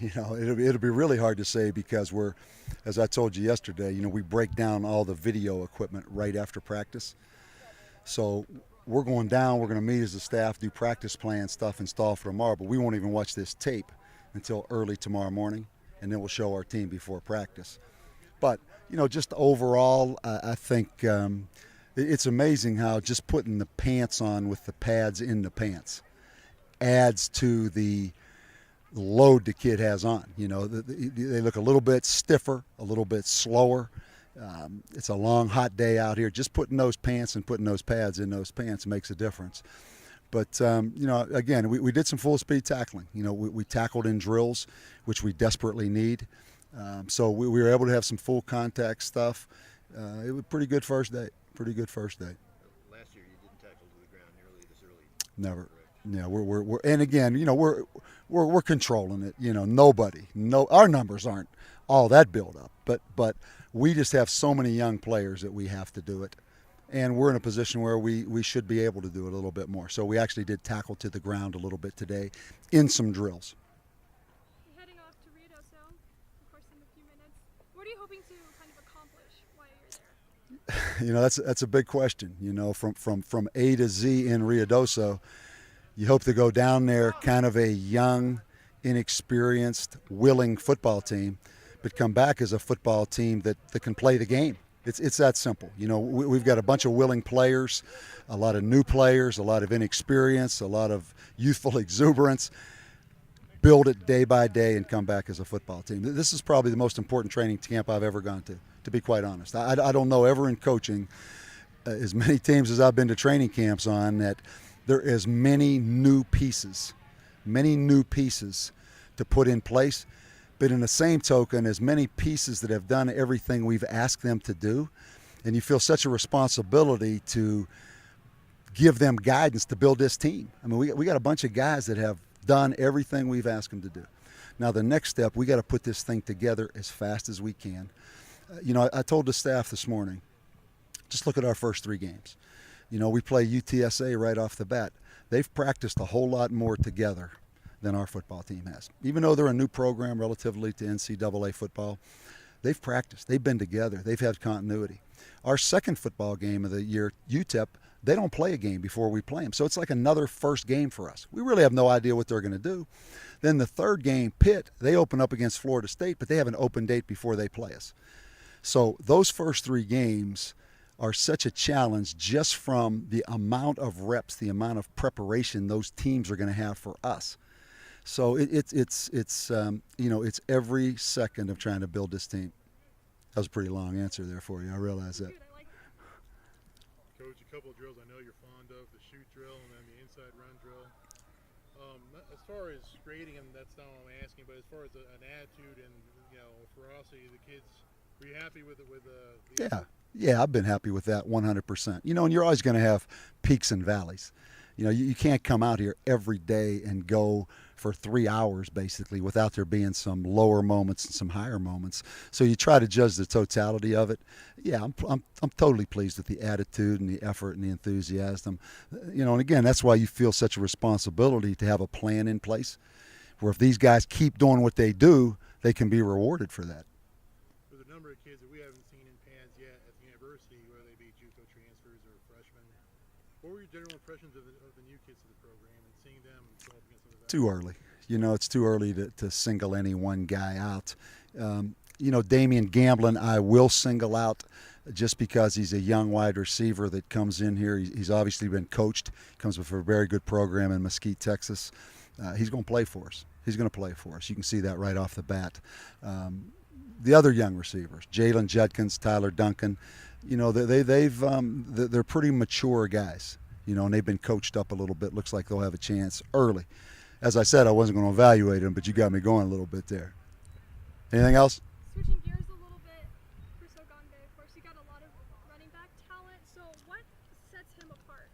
It'll be really hard to say because as I told you yesterday, we break down all the video equipment right after practice. So we're going down, we're going to meet as a staff, do practice plan stuff, install for tomorrow, but we won't even watch this tape until early tomorrow morning, and then we'll show our team before practice. But, just overall, I think it's amazing how just putting the pants on with the pads in the pants adds to the load the kid has on. They look a little bit stiffer, a little bit slower. It's a long, hot day out here. Just putting those pants and putting those pads in those pants makes a difference. But, again, we did some full-speed tackling. We tackled in drills, which we desperately need. So we were able to have some full contact stuff. It was a pretty good first day. Last year you didn't tackle to the ground nearly this early. Never. Yeah, we're and again, we're controlling it. Our numbers aren't all that built up, but we just have so many young players that we have to do it. And we're in a position where we should be able to do it a little bit more. So we actually did tackle to the ground a little bit today in some drills. Heading off to Rio, so of course in a few minutes. What are you hoping to kind of accomplish while you're there? That's a big question. From A to Z in Rio, you hope to go down there kind of a young, inexperienced, willing football team, but come back as a football team that can play the game. It's that simple. We've got a bunch of willing players, a lot of new players, a lot of inexperience, a lot of youthful exuberance. Build it day by day and come back as a football team. This is probably the most important training camp I've ever gone to be quite honest. I don't know ever in coaching as many teams as I've been to training camps on that there are as many new pieces to put in place. But in the same token, as many pieces that have done everything we've asked them to do, and you feel such a responsibility to give them guidance to build this team. I mean, we got a bunch of guys that have done everything we've asked them to do. Now, the next step, we got to put this thing together as fast as we can. I told the staff this morning, just look at our first 3 games. We play UTSA right off the bat. They've practiced a whole lot more together than our football team has. Even though they're a new program relatively to NCAA football, they've practiced. They've been together. They've had continuity. Our second football game of the year, UTEP, they don't play a game before we play them. So it's like another first game for us. We really have no idea what they're going to do. Then the third game, Pitt, they open up against Florida State, but they have an open date before they play us. So those first 3 games are such a challenge just from the amount of reps, the amount of preparation those teams are going to have for us. So it's every second of trying to build this team. That was a pretty long answer there for you. I realize that. Coach, a couple of drills I know you're fond of, the shoot drill and then the inside run drill. As far as grading them, that's not what I'm asking, but as far as an attitude and ferocity of the kids, were you happy with it? Yeah, I've been happy with that 100%. And you're always going to have peaks and valleys. You can't come out here every day and go for 3 hours basically without there being some lower moments and some higher moments. So you try to judge the totality of it. Yeah, I'm totally pleased with the attitude and the effort and the enthusiasm. And again, that's why you feel such a responsibility to have a plan in place where if these guys keep doing what they do, they can be rewarded for that. For the number of kids that we haven't seen in pads yet at the university, whether they be JUCO transfers or freshmen, what were your general impressions of the new kids to the program and seeing them go up against them? Too early. It's too early to single any one guy out. Damian Gamblin, I will single out just because he's a young wide receiver that comes in here. He's obviously been coached, comes with a very good program in Mesquite, Texas. He's going to play for us. You can see that right off the bat. The other young receivers, Jalen Judkins, Tyler Duncan, they're pretty mature guys, and they've been coached up a little bit. Looks like they'll have a chance early. As I said, I wasn't going to evaluate them, but you got me going a little bit there. Anything else? Switching gears a little bit, Crusoe Gongbe, of course, you got a lot of running back talent. So what sets him apart?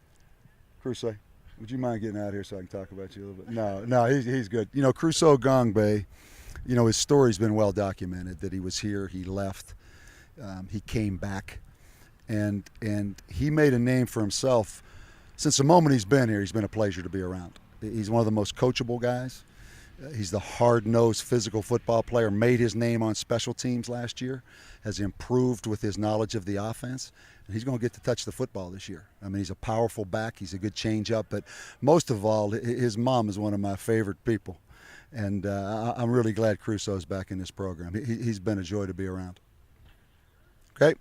Crusoe, would you mind getting out of here so I can talk about you a little bit? No, he's good. Crusoe Gongbe, his story's been well documented that he was here, he left, he came back, and he made a name for himself. Since the moment he's been here, he's been a pleasure to be around. He's one of the most coachable guys. He's the hard-nosed physical football player, made his name on special teams last year, has improved with his knowledge of the offense, and he's going to get to touch the football this year. I mean, he's a powerful back. He's a good change-up, but most of all, his mom is one of my favorite people, and I'm really glad Crusoe's back in this program. He's been a joy to be around. Okay?